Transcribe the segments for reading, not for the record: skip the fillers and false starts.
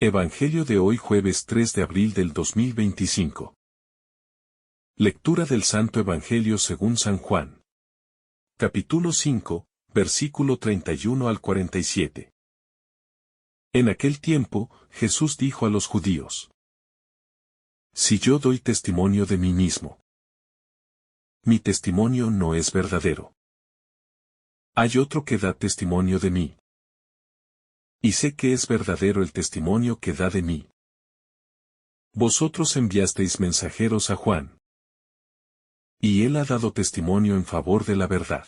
Evangelio de hoy jueves 3 de abril del 2025. Lectura del Santo Evangelio según San Juan. Capítulo 5, versículo 31 al 47. En aquel tiempo, Jesús dijo a los judíos: Si yo doy testimonio de mí mismo, mi testimonio no es verdadero. Hay otro que da testimonio de mí. Y sé que es verdadero el testimonio que da de mí. Vosotros enviasteis mensajeros a Juan. Y él ha dado testimonio en favor de la verdad.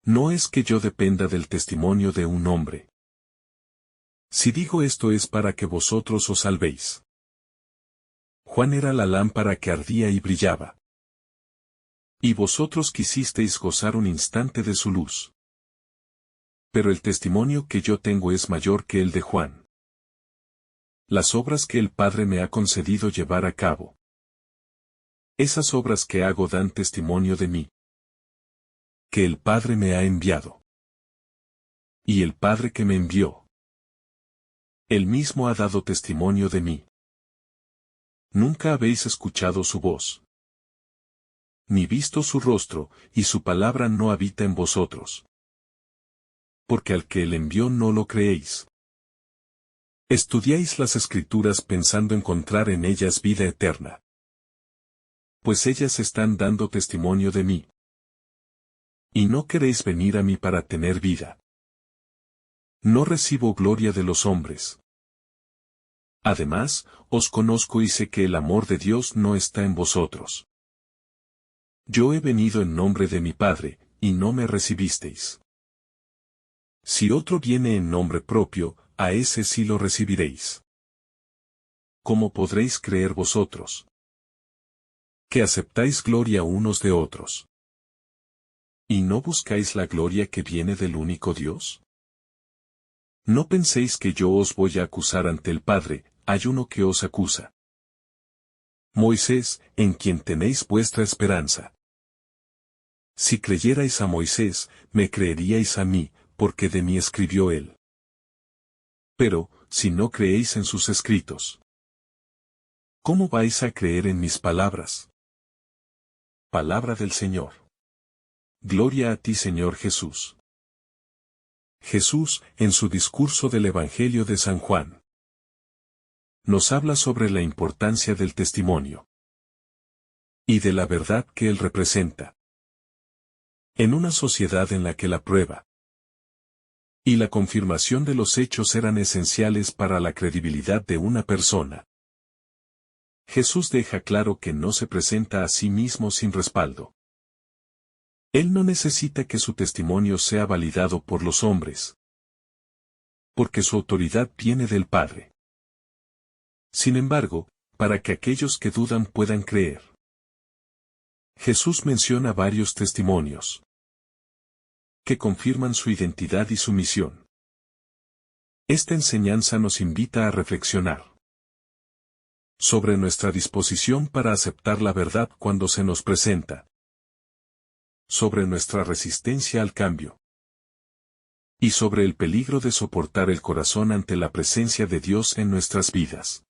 No es que yo dependa del testimonio de un hombre. Si digo esto es para que vosotros os salvéis. Juan era la lámpara que ardía y brillaba. Y vosotros quisisteis gozar un instante de su luz. Pero el testimonio que yo tengo es mayor que el de Juan. Las obras que el Padre me ha concedido llevar a cabo. Esas obras que hago dan testimonio de mí. Que el Padre me ha enviado. Y el Padre que me envió. Él mismo ha dado testimonio de mí. Nunca habéis escuchado su voz. Ni visto su rostro, y su palabra no habita en vosotros. Porque al que él envió no lo creéis. Estudiáis las Escrituras pensando encontrar en ellas vida eterna. Pues ellas están dando testimonio de mí. Y no queréis venir a mí para tener vida. No recibo gloria de los hombres. Además, os conozco y sé que el amor de Dios no está en vosotros. Yo he venido en nombre de mi Padre, y no me recibisteis. Si otro viene en nombre propio, a ese sí lo recibiréis. ¿Cómo podréis creer vosotros? Que aceptáis gloria unos de otros. ¿Y no buscáis la gloria que viene del único Dios? No penséis que yo os voy a acusar ante el Padre, hay uno que os acusa. Moisés, en quien tenéis vuestra esperanza. Si creyerais a Moisés, me creeríais a mí, porque de mí escribió él. Pero, si no creéis en sus escritos, ¿cómo vais a creer en mis palabras? Palabra del Señor. Gloria a ti, Señor Jesús. Jesús, en su discurso del Evangelio de San Juan, nos habla sobre la importancia del testimonio y de la verdad que él representa. En una sociedad en la que la prueba y la confirmación de los hechos eran esenciales para la credibilidad de una persona, Jesús deja claro que no se presenta a sí mismo sin respaldo. Él no necesita que su testimonio sea validado por los hombres, porque su autoridad viene del Padre. Sin embargo, para que aquellos que dudan puedan creer, Jesús menciona varios testimonios que confirman su identidad y su misión. Esta enseñanza nos invita a reflexionar sobre nuestra disposición para aceptar la verdad cuando se nos presenta, sobre nuestra resistencia al cambio, y sobre el peligro de soportar el corazón ante la presencia de Dios en nuestras vidas.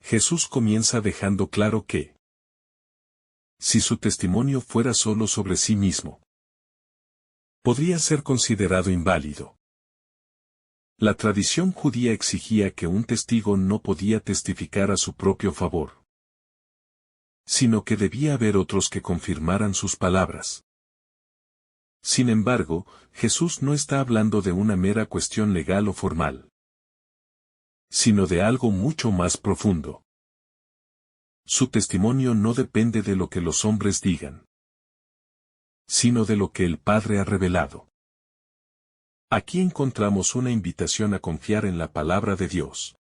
Jesús comienza dejando claro que, si su testimonio fuera solo sobre sí mismo, podría ser considerado inválido. La tradición judía exigía que un testigo no podía testificar a su propio favor, sino que debía haber otros que confirmaran sus palabras. Sin embargo, Jesús no está hablando de una mera cuestión legal o formal, sino de algo mucho más profundo. Su testimonio no depende de lo que los hombres digan, sino de lo que el Padre ha revelado. Aquí encontramos una invitación a confiar en la palabra de Dios,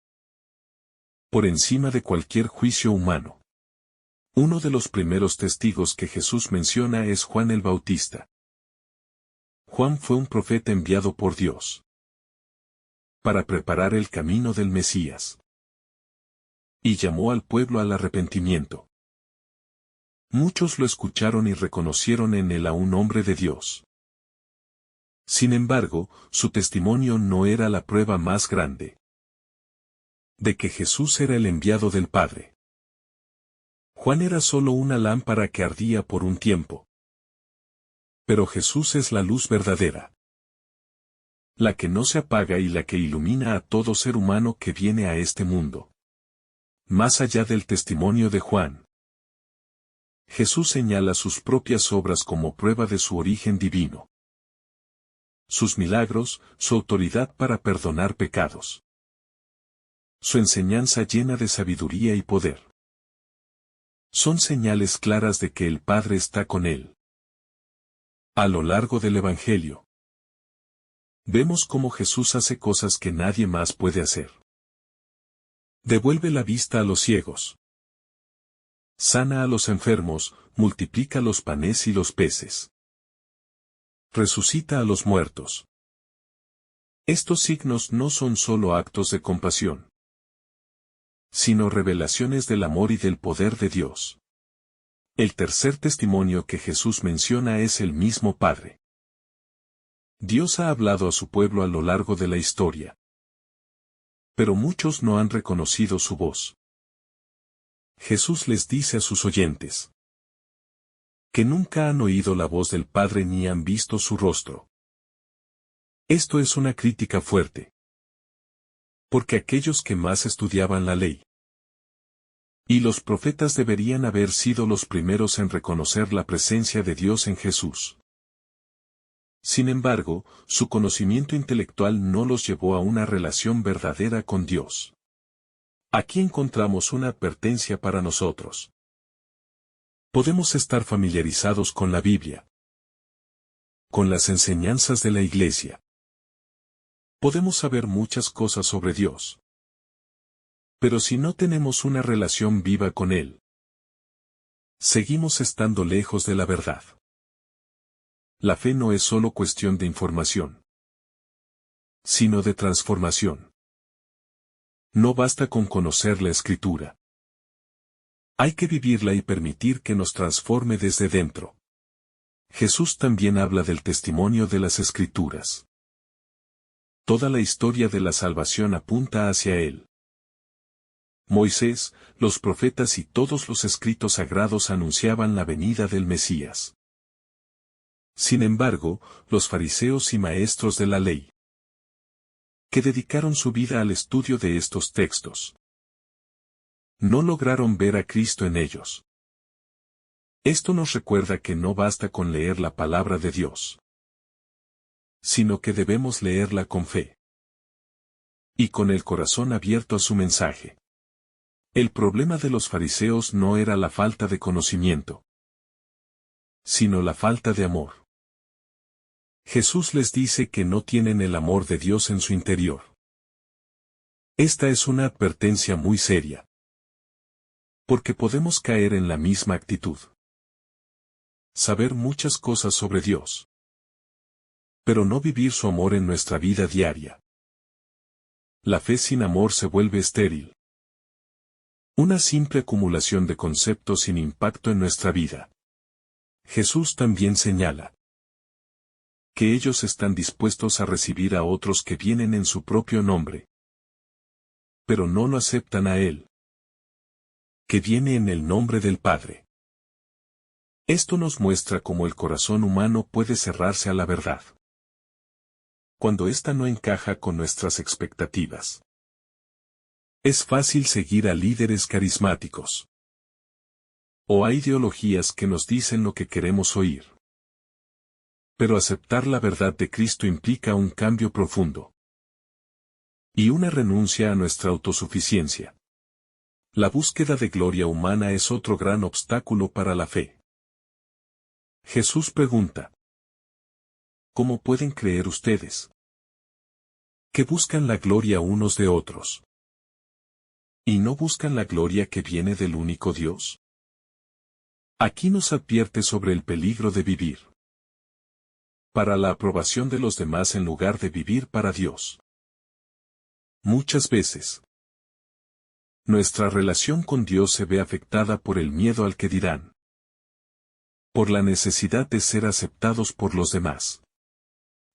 por encima de cualquier juicio humano. Uno de los primeros testigos que Jesús menciona es Juan el Bautista. Juan fue un profeta enviado por Dios para preparar el camino del Mesías, y llamó al pueblo al arrepentimiento. Muchos lo escucharon y reconocieron en él a un hombre de Dios. Sin embargo, su testimonio no era la prueba más grande. de que Jesús era el enviado del Padre. Juan era solo una lámpara que ardía por un tiempo. Pero Jesús es la luz verdadera, la que no se apaga y la que ilumina a todo ser humano que viene a este mundo. Más allá del testimonio de Juan, Jesús señala sus propias obras como prueba de su origen divino. Sus milagros, su autoridad para perdonar pecados. Su enseñanza llena de sabiduría y poder. Son señales claras de que el Padre está con él. A lo largo del Evangelio, vemos cómo Jesús hace cosas que nadie más puede hacer. Devuelve la vista a los ciegos. Sana a los enfermos, multiplica los panes y los peces. Resucita a los muertos. Estos signos no son solo actos de compasión, sino revelaciones del amor y del poder de Dios. El tercer testimonio que Jesús menciona es el mismo Padre. Dios ha hablado a su pueblo a lo largo de la historia, pero muchos no han reconocido su voz. Jesús les dice a sus oyentes que nunca han oído la voz del Padre ni han visto su rostro. Esto es una crítica fuerte, porque aquellos que más estudiaban la ley y los profetas deberían haber sido los primeros en reconocer la presencia de Dios en Jesús. Sin embargo, su conocimiento intelectual no los llevó a una relación verdadera con Dios. Aquí encontramos una advertencia para nosotros. Podemos estar familiarizados con la Biblia, con las enseñanzas de la Iglesia. Podemos saber muchas cosas sobre Dios. Pero si no tenemos una relación viva con Él, seguimos estando lejos de la verdad. La fe no es solo cuestión de información, sino de transformación. No basta con conocer la Escritura. Hay que vivirla y permitir que nos transforme desde dentro. Jesús también habla del testimonio de las Escrituras. Toda la historia de la salvación apunta hacia Él. Moisés, los profetas y todos los escritos sagrados anunciaban la venida del Mesías. Sin embargo, los fariseos y maestros de la ley, que dedicaron su vida al estudio de estos textos, no lograron ver a Cristo en ellos. Esto nos recuerda que no basta con leer la palabra de Dios, sino que debemos leerla con fe y con el corazón abierto a su mensaje. El problema de los fariseos no era la falta de conocimiento, sino la falta de amor. Jesús les dice que no tienen el amor de Dios en su interior. Esta es una advertencia muy seria, porque podemos caer en la misma actitud. Saber muchas cosas sobre Dios, pero no vivir su amor en nuestra vida diaria. La fe sin amor se vuelve estéril. Una simple acumulación de conceptos sin impacto en nuestra vida. Jesús también señala que ellos están dispuestos a recibir a otros que vienen en su propio nombre, pero no lo aceptan a Él, que viene en el nombre del Padre. Esto nos muestra cómo el corazón humano puede cerrarse a la verdad, cuando ésta no encaja con nuestras expectativas. Es fácil seguir a líderes carismáticos, o a ideologías que nos dicen lo que queremos oír. Pero aceptar la verdad de Cristo implica un cambio profundo y una renuncia a nuestra autosuficiencia. La búsqueda de gloria humana es otro gran obstáculo para la fe. Jesús pregunta: ¿cómo pueden creer ustedes que buscan la gloria unos de otros y no buscan la gloria que viene del único Dios? Aquí nos advierte sobre el peligro de vivir para la aprobación de los demás en lugar de vivir para Dios. Muchas veces, nuestra relación con Dios se ve afectada por el miedo al que dirán, por la necesidad de ser aceptados por los demás.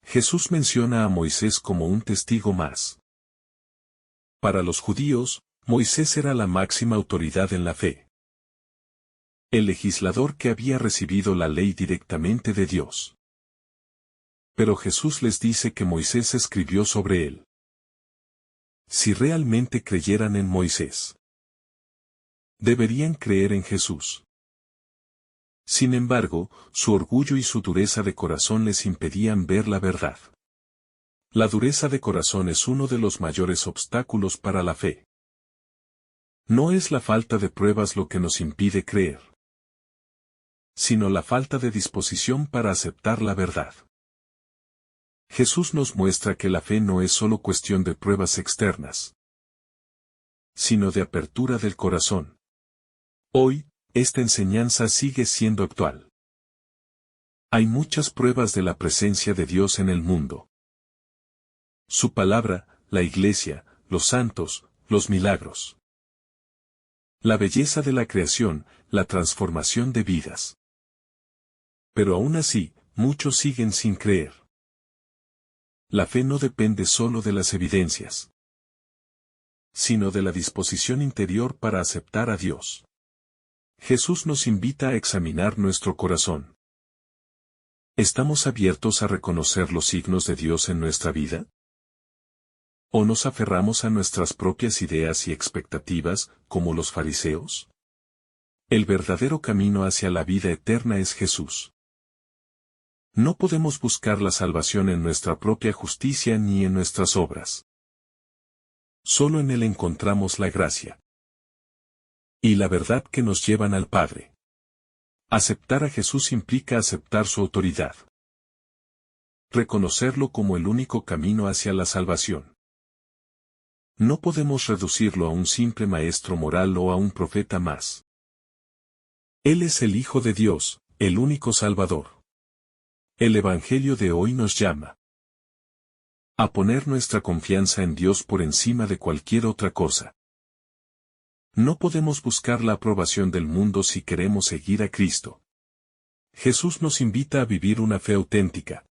Jesús menciona a Moisés como un testigo más. Para los judíos, Moisés era la máxima autoridad en la fe. El legislador que había recibido la ley directamente de Dios. Pero Jesús les dice que Moisés escribió sobre él. Si realmente creyeran en Moisés, deberían creer en Jesús. Sin embargo, su orgullo y su dureza de corazón les impedían ver la verdad. La dureza de corazón es uno de los mayores obstáculos para la fe. No es la falta de pruebas lo que nos impide creer, sino la falta de disposición para aceptar la verdad. Jesús nos muestra que la fe no es solo cuestión de pruebas externas, sino de apertura del corazón. Hoy, esta enseñanza sigue siendo actual. Hay muchas pruebas de la presencia de Dios en el mundo. Su palabra, la iglesia, los santos, los milagros. La belleza de la creación, la transformación de vidas. Pero aún así, muchos siguen sin creer. La fe no depende solo de las evidencias, sino de la disposición interior para aceptar a Dios. Jesús nos invita a examinar nuestro corazón. ¿Estamos abiertos a reconocer los signos de Dios en nuestra vida? ¿O nos aferramos a nuestras propias ideas y expectativas, como los fariseos? El verdadero camino hacia la vida eterna es Jesús. No podemos buscar la salvación en nuestra propia justicia ni en nuestras obras. Solo en Él encontramos la gracia y la verdad que nos llevan al Padre. Aceptar a Jesús implica aceptar su autoridad. Reconocerlo como el único camino hacia la salvación. No podemos reducirlo a un simple maestro moral o a un profeta más. Él es el Hijo de Dios, el único Salvador. El Evangelio de hoy nos llama a poner nuestra confianza en Dios por encima de cualquier otra cosa. No podemos buscar la aprobación del mundo si queremos seguir a Cristo. Jesús nos invita a vivir una fe auténtica,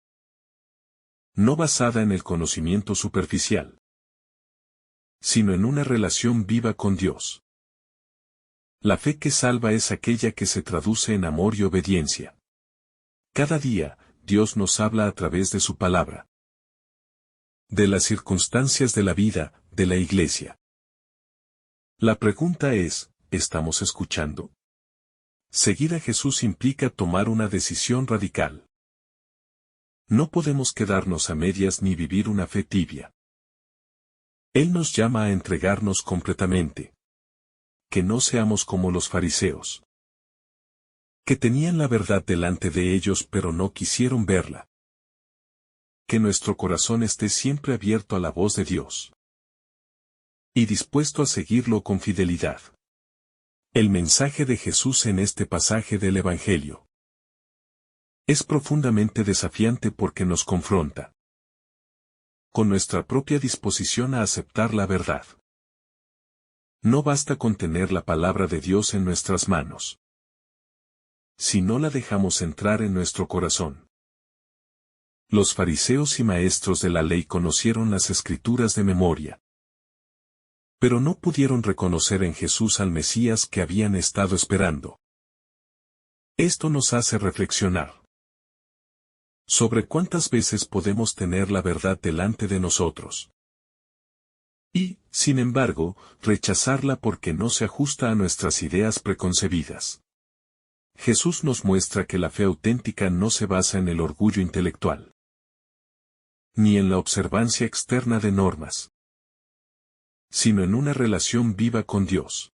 no basada en el conocimiento superficial, sino en una relación viva con Dios. La fe que salva es aquella que se traduce en amor y obediencia. Cada día, Dios nos habla a través de su palabra, de las circunstancias de la vida, de la iglesia. La pregunta es, ¿estamos escuchando? Seguir a Jesús implica tomar una decisión radical. No podemos quedarnos a medias ni vivir una fe tibia. Él nos llama a entregarnos completamente. Que no seamos como los fariseos, que tenían la verdad delante de ellos pero no quisieron verla. Que nuestro corazón esté siempre abierto a la voz de Dios y dispuesto a seguirlo con fidelidad. El mensaje de Jesús en este pasaje del Evangelio es profundamente desafiante porque nos confronta con nuestra propia disposición a aceptar la verdad. No basta con tener la palabra de Dios en nuestras manos, si no la dejamos entrar en nuestro corazón. Los fariseos y maestros de la ley conocieron las Escrituras de memoria, pero no pudieron reconocer en Jesús al Mesías que habían estado esperando. Esto nos hace reflexionar sobre cuántas veces podemos tener la verdad delante de nosotros y, sin embargo, rechazarla porque no se ajusta a nuestras ideas preconcebidas. Jesús nos muestra que la fe auténtica no se basa en el orgullo intelectual, ni en la observancia externa de normas, sino en una relación viva con Dios.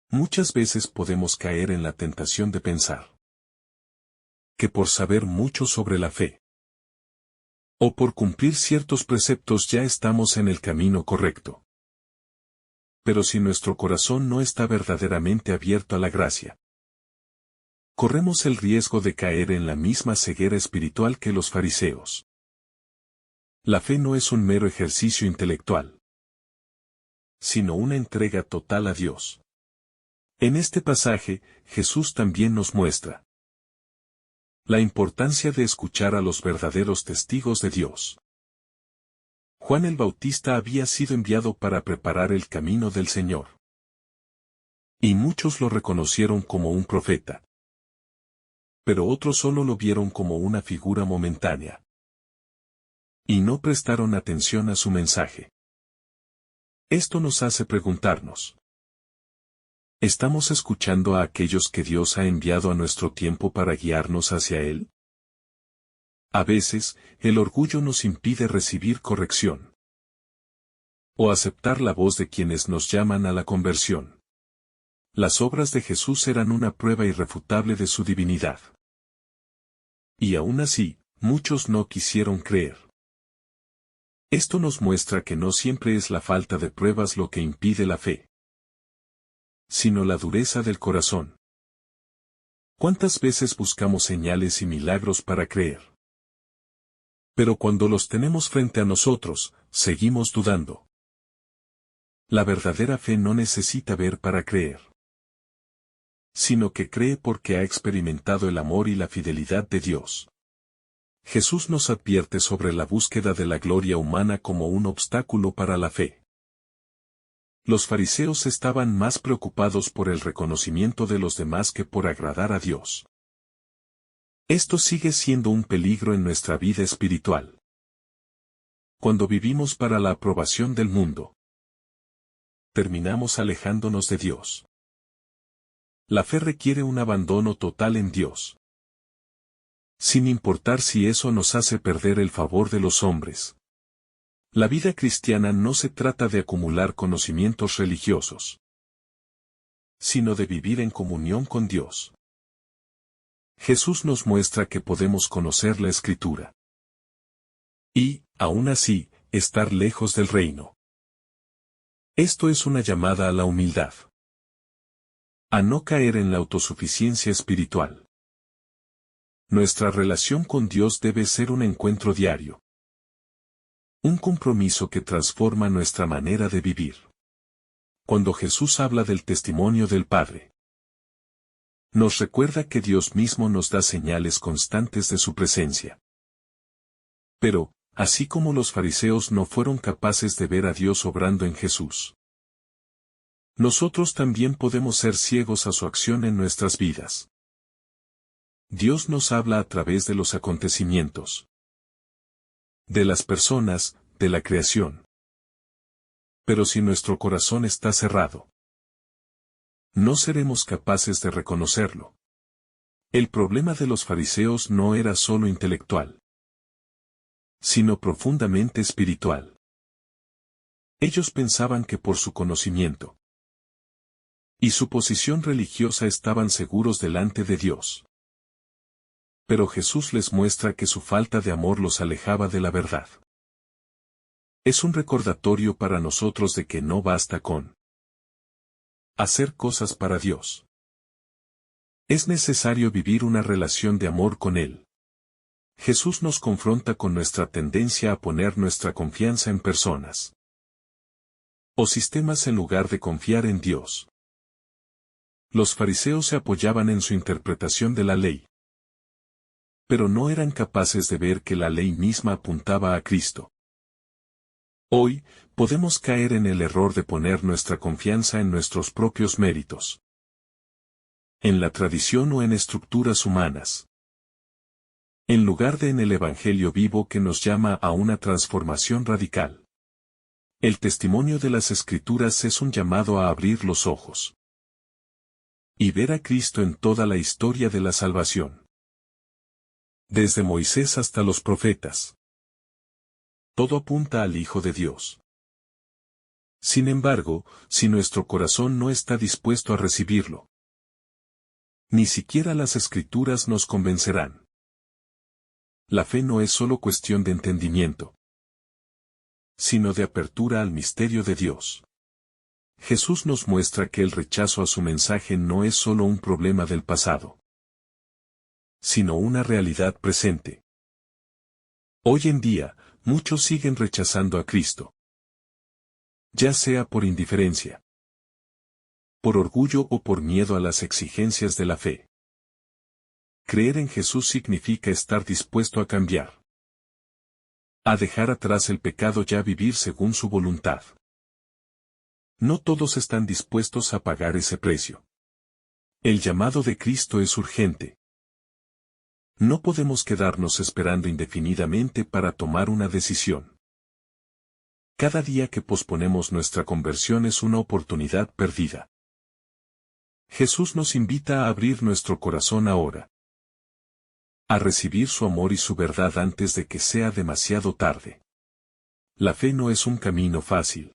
Muchas veces podemos caer en la tentación de pensar que por saber mucho sobre la fe, o por cumplir ciertos preceptos ya estamos en el camino correcto. Pero si nuestro corazón no está verdaderamente abierto a la gracia, corremos el riesgo de caer en la misma ceguera espiritual que los fariseos. La fe no es un mero ejercicio intelectual, sino una entrega total a Dios. En este pasaje, Jesús también nos muestra la importancia de escuchar a los verdaderos testigos de Dios. Juan el Bautista había sido enviado para preparar el camino del Señor. Y muchos lo reconocieron como un profeta. Pero otros solo lo vieron como una figura momentánea. Y no prestaron atención a su mensaje. Esto nos hace preguntarnos: ¿estamos escuchando a aquellos que Dios ha enviado a nuestro tiempo para guiarnos hacia Él? A veces, el orgullo nos impide recibir corrección o aceptar la voz de quienes nos llaman a la conversión. Las obras de Jesús eran una prueba irrefutable de su divinidad. Y aún así, muchos no quisieron creer. Esto nos muestra que no siempre es la falta de pruebas lo que impide la fe, sino la dureza del corazón. ¿Cuántas veces buscamos señales y milagros para creer? Pero cuando los tenemos frente a nosotros, seguimos dudando. La verdadera fe no necesita ver para creer, sino que cree porque ha experimentado el amor y la fidelidad de Dios. Jesús nos advierte sobre la búsqueda de la gloria humana como un obstáculo para la fe. Los fariseos estaban más preocupados por el reconocimiento de los demás que por agradar a Dios. Esto sigue siendo un peligro en nuestra vida espiritual. Cuando vivimos para la aprobación del mundo, terminamos alejándonos de Dios. La fe requiere un abandono total en Dios, sin importar si eso nos hace perder el favor de los hombres. La vida cristiana no se trata de acumular conocimientos religiosos, sino de vivir en comunión con Dios. Jesús nos muestra que podemos conocer la Escritura y, aún así, estar lejos del reino. Esto es una llamada a la humildad, a no caer en la autosuficiencia espiritual. Nuestra relación con Dios debe ser un encuentro diario, un compromiso que transforma nuestra manera de vivir. Cuando Jesús habla del testimonio del Padre, nos recuerda que Dios mismo nos da señales constantes de su presencia. Pero, así como los fariseos no fueron capaces de ver a Dios obrando en Jesús, nosotros también podemos ser ciegos a su acción en nuestras vidas. Dios nos habla a través de los acontecimientos, de las personas, de la creación. Pero si nuestro corazón está cerrado, no seremos capaces de reconocerlo. El problema de los fariseos no era solo intelectual, sino profundamente espiritual. Ellos pensaban que por su conocimiento y su posición religiosa estaban seguros delante de Dios. Pero Jesús les muestra que su falta de amor los alejaba de la verdad. Es un recordatorio para nosotros de que no basta con hacer cosas para Dios. Es necesario vivir una relación de amor con Él. Jesús nos confronta con nuestra tendencia a poner nuestra confianza en personas o sistemas en lugar de confiar en Dios. Los fariseos se apoyaban en su interpretación de la ley, pero no eran capaces de ver que la ley misma apuntaba a Cristo. Hoy, podemos caer en el error de poner nuestra confianza en nuestros propios méritos, en la tradición o en estructuras humanas, en lugar de en el Evangelio vivo que nos llama a una transformación radical. El testimonio de las Escrituras es un llamado a abrir los ojos y ver a Cristo en toda la historia de la salvación. Desde Moisés hasta los profetas, todo apunta al Hijo de Dios. Sin embargo, si nuestro corazón no está dispuesto a recibirlo, ni siquiera las Escrituras nos convencerán. La fe no es solo cuestión de entendimiento, sino de apertura al misterio de Dios. Jesús nos muestra que el rechazo a su mensaje no es solo un problema del pasado, sino una realidad presente. Hoy en día, muchos siguen rechazando a Cristo, ya sea por indiferencia, por orgullo o por miedo a las exigencias de la fe. Creer en Jesús significa estar dispuesto a cambiar, A dejar atrás el pecado y a vivir según su voluntad. No todos están dispuestos a pagar ese precio. El llamado de Cristo es urgente. No podemos quedarnos esperando indefinidamente para tomar una decisión. Cada día que posponemos nuestra conversión es una oportunidad perdida. Jesús nos invita a abrir nuestro corazón ahora. A recibir su amor y su verdad antes de que sea demasiado tarde. La fe no es un camino fácil.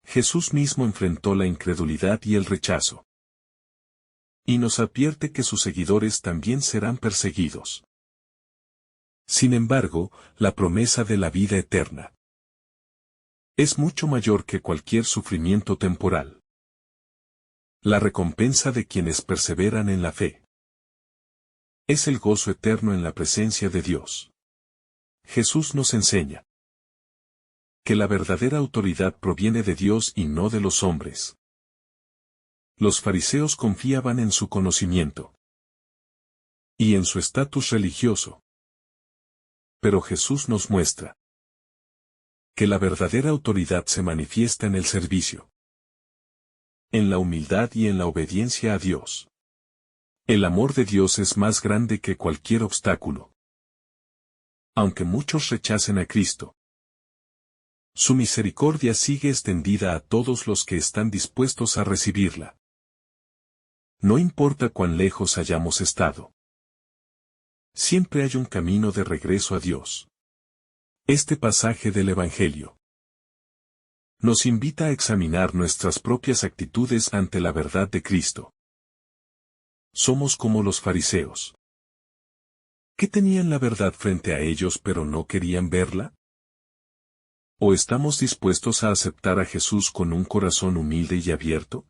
Jesús mismo enfrentó la incredulidad y el rechazo. Y nos advierte que sus seguidores también serán perseguidos. Sin embargo, la promesa de la vida eterna es mucho mayor que cualquier sufrimiento temporal. La recompensa de quienes perseveran en la fe es el gozo eterno en la presencia de Dios. Jesús nos enseña que la verdadera autoridad proviene de Dios y no de los hombres. Los fariseos confiaban en su conocimiento y en su estatus religioso. Pero Jesús nos muestra que la verdadera autoridad se manifiesta en el servicio, en la humildad y en la obediencia a Dios. El amor de Dios es más grande que cualquier obstáculo. Aunque muchos rechacen a Cristo, su misericordia sigue extendida a todos los que están dispuestos a recibirla. No importa cuán lejos hayamos estado. Siempre hay un camino de regreso a Dios. Este pasaje del Evangelio nos invita a examinar nuestras propias actitudes ante la verdad de Cristo. Somos como los fariseos, que tenían la verdad frente a ellos pero no querían verla. ¿O estamos dispuestos a aceptar a Jesús con un corazón humilde y abierto?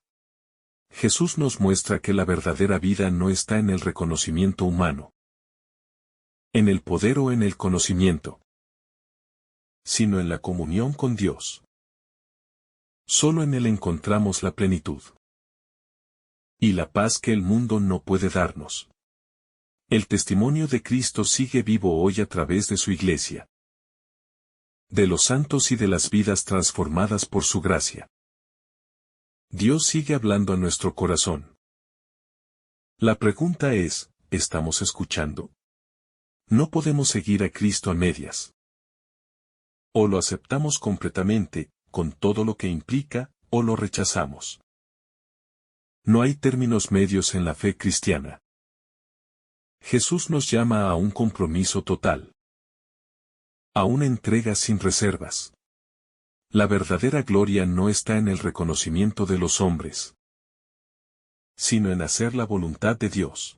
Jesús nos muestra que la verdadera vida no está en el reconocimiento humano, en el poder o en el conocimiento, sino en la comunión con Dios. Solo en Él encontramos la plenitud y la paz que el mundo no puede darnos. El testimonio de Cristo sigue vivo hoy a través de su Iglesia, de los santos y de las vidas transformadas por su gracia. Dios sigue hablando a nuestro corazón. La pregunta es, ¿estamos escuchando? No podemos seguir a Cristo a medias. O lo aceptamos completamente, con todo lo que implica, o lo rechazamos. No hay términos medios en la fe cristiana. Jesús nos llama a un compromiso total, a una entrega sin reservas. La verdadera gloria no está en el reconocimiento de los hombres, sino en hacer la voluntad de Dios.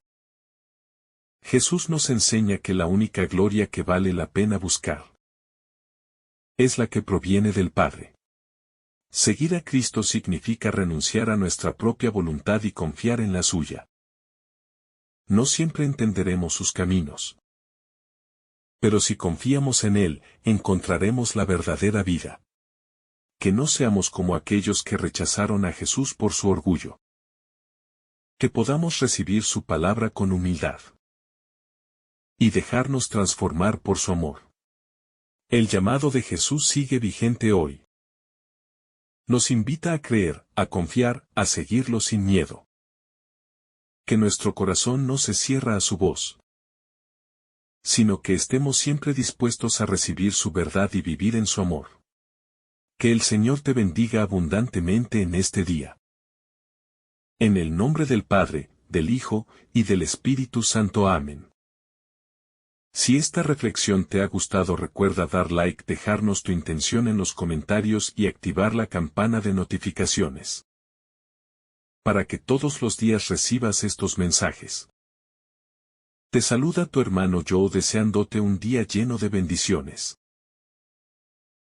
Jesús nos enseña que la única gloria que vale la pena buscar es la que proviene del Padre. Seguir a Cristo significa renunciar a nuestra propia voluntad y confiar en la suya. No siempre entenderemos sus caminos, pero si confiamos en Él, encontraremos la verdadera vida. Que no seamos como aquellos que rechazaron a Jesús por su orgullo. Que podamos recibir su palabra con humildad y dejarnos transformar por su amor. El llamado de Jesús sigue vigente hoy. Nos invita a creer, a confiar, a seguirlo sin miedo. Que nuestro corazón no se cierra a su voz, sino que estemos siempre dispuestos a recibir su verdad y vivir en su amor. Que el Señor te bendiga abundantemente en este día. En el nombre del Padre, del Hijo, y del Espíritu Santo. Amén. Si esta reflexión te ha gustado, recuerda dar like, dejarnos tu intención en los comentarios y activar la campana de notificaciones, para que todos los días recibas estos mensajes. Te saluda tu hermano Joe deseándote un día lleno de bendiciones.